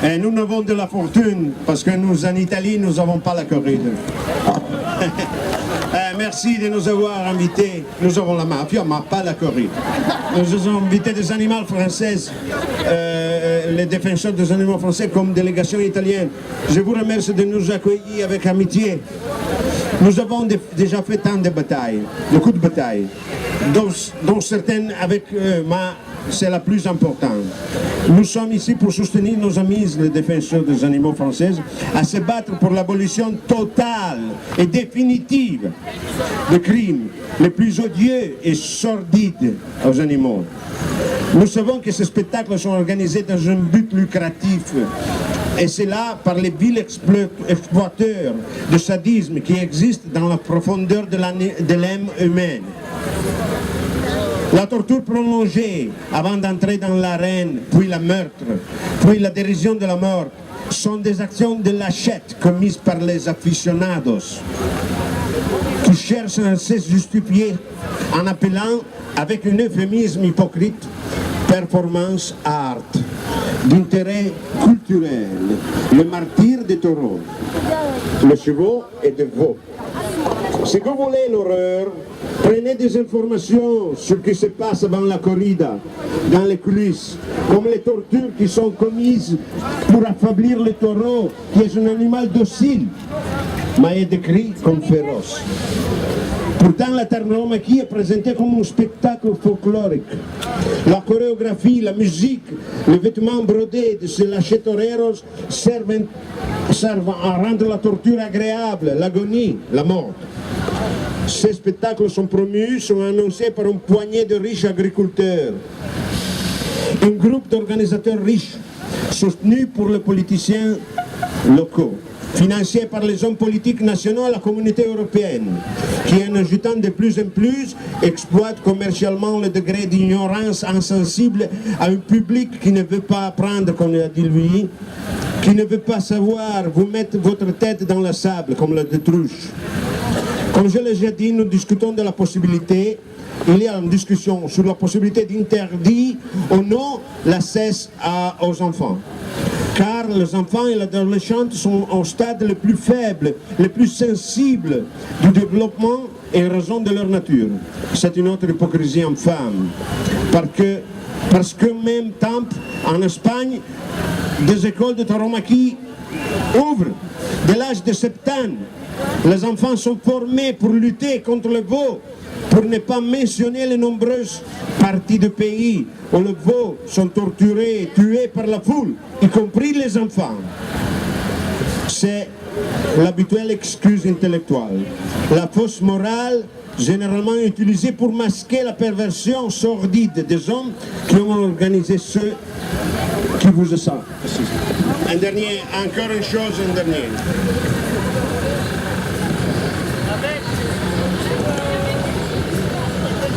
Et nous avons de la fortune, parce que nous, en Italie, nous n'avons pas la corrida. Merci de nous avoir invités. Nous avons la mafia, mais pas la corrida. Nous avons invité des animaux français, les défenseurs des animaux français comme délégation italienne. Je vous remercie de nous accueillir avec amitié. Nous avons déjà fait tant de batailles, beaucoup de batailles, dont certaines avec eux, mais c'est la plus importante. Nous sommes ici pour soutenir nos amis, les défenseurs des animaux français, à se battre pour l'abolition totale et définitive des crimes les plus odieux et sordides aux animaux. Nous savons que ces spectacles sont organisés dans un but lucratif, et c'est là par les vils exploiteurs de sadisme qui existent dans la profondeur de l'âme humaine. La torture prolongée avant d'entrer dans l'arène, puis le meurtre, puis la dérision de la mort, sont des actions de lâcheté commises par les aficionados qui cherchent à se justifier en appelant, avec un euphémisme hypocrite, performance art, d'intérêt culturel, le martyr des taureaux, le chevaux et des veaux. Si vous voulez l'horreur, prenez des informations sur ce qui se passe avant la corrida, dans les coulisses, comme les tortures qui sont commises pour affaiblir le taureau, qui est un animal docile, mais est décrit comme féroce. Pourtant, la tauromachie est présentée comme un spectacle folklorique. La chorégraphie, la musique, les vêtements brodés de ces lâchetoreros servent à rendre la torture agréable, l'agonie, la mort. Ces spectacles sont promus, sont annoncés par une poignée de riches agriculteurs. Un groupe d'organisateurs riches, soutenus pour les politiciens locaux, financés par les hommes politiques nationaux et la communauté européenne, qui en ajoutant de plus en plus exploitent commercialement le degré d'ignorance insensible à un public qui ne veut pas apprendre, comme l'a dit lui, qui ne veut pas savoir, vous mettre votre tête dans le sable comme la détruche. Comme je l'ai déjà dit, nous discutons de la possibilité, il y a une discussion sur la possibilité d'interdire ou non la cesse aux enfants. Car les enfants et les adolescents sont au stade le plus faible, le plus sensible du développement et raison de leur nature. C'est une autre hypocrisie infâme. Parce que même temps, en Espagne, des écoles de tauromachie ouvrent dès l'âge de 7 ans. Les enfants sont formés pour lutter contre le veau, pour ne pas mentionner les nombreuses parties du pays où les veaux sont torturés et tués par la foule, y compris les enfants. C'est l'habituelle excuse intellectuelle. La fausse morale, généralement utilisée pour masquer la perversion sordide des hommes qui ont organisé ceux qui vous assaillent. Encore une chose, un dernier.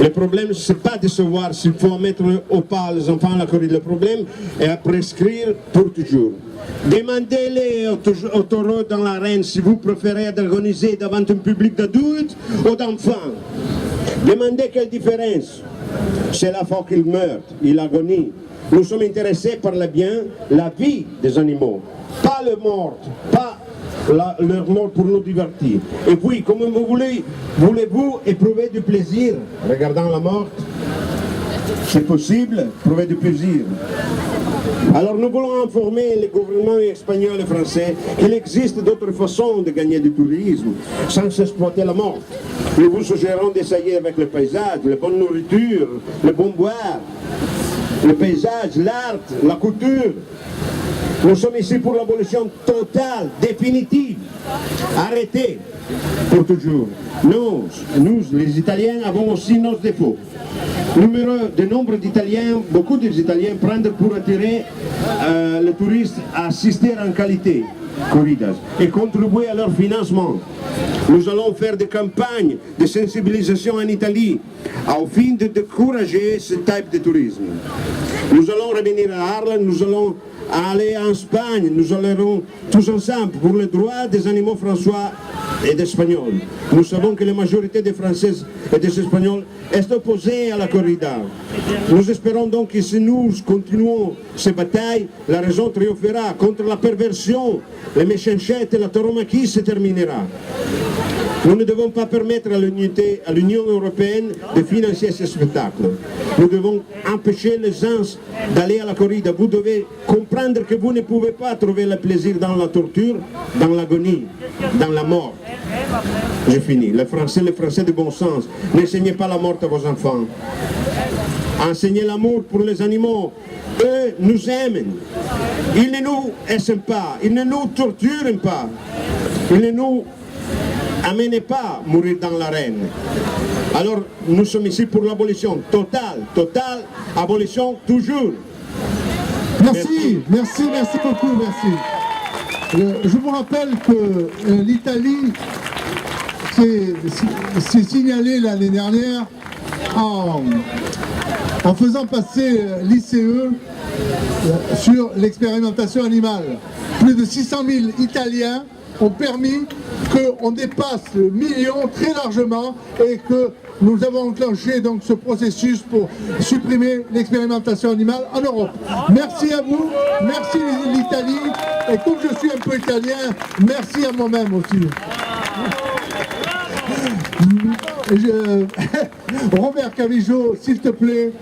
Le problème, ce n'est pas de savoir s'il faut mettre ou pas les enfants à la corrida. Le problème est à prescrire pour toujours. Demandez-les aux taureaux dans l'arène si vous préférez agoniser devant un public d'adultes ou d'enfants. Demandez quelle différence. C'est la fois qu'ils meurent, ils agonisent. Nous sommes intéressés par le bien, la vie des animaux, pas le mort, pas leur mort pour nous divertir. Et puis, comme vous voulez-vous éprouver du plaisir regardant la mort? C'est possible, éprouver du plaisir. Alors nous voulons informer les gouvernements espagnols et français qu'il existe d'autres façons de gagner du tourisme sans exploiter la mort. Nous vous suggérons d'essayer avec le paysage, la bonne nourriture, le bon boire, le paysage, l'art, la couture. Nous sommes ici pour l'abolition totale, définitive, arrêtée pour toujours. Nous, les Italiens, avons aussi nos défauts. Le nombre d'Italiens, beaucoup d'Italiens prennent pour attirer les touristes à assister en qualité corridas et contribuer à leur financement. Nous allons faire des campagnes de sensibilisation en Italie au fin de décourager ce type de tourisme. Nous allons revenir à Arles, nous allons aller en Espagne, nous allons tous ensemble pour le droit des animaux français et d'Espagnols. Nous savons que la majorité des Françaises et des Espagnols est opposée à la corrida. Nous espérons donc que si nous continuons ces batailles, la raison triomphera contre la perversion, les méchancetés et la tauromachie se terminera. Nous ne devons pas permettre à l'Union européenne de financer ce spectacle. Nous devons empêcher les gens d'aller à la corrida. Vous devez comprendre que vous ne pouvez pas trouver le plaisir dans la torture, dans l'agonie, dans la mort. J'ai fini. Les Français de bon sens, n'enseignez pas la mort à vos enfants. Enseignez l'amour pour les animaux. Eux nous aiment. Ils ne nous aiment pas. Ils ne nous torturent pas. Ils ne nous amènez pas à mourir dans l'arène. Alors, nous sommes ici pour l'abolition totale, abolition toujours. Merci beaucoup, merci. Je vous rappelle que l'Italie s'est signalée l'année dernière en faisant passer l'ICE sur l'expérimentation animale. Plus de 600 000 Italiens ont permis qu'on dépasse le million très largement et que nous avons enclenché donc ce processus pour supprimer l'expérimentation animale en Europe. Merci à vous, merci l'Italie, et comme je suis un peu italien, merci à moi-même aussi. Robert Cavijo, s'il te plaît,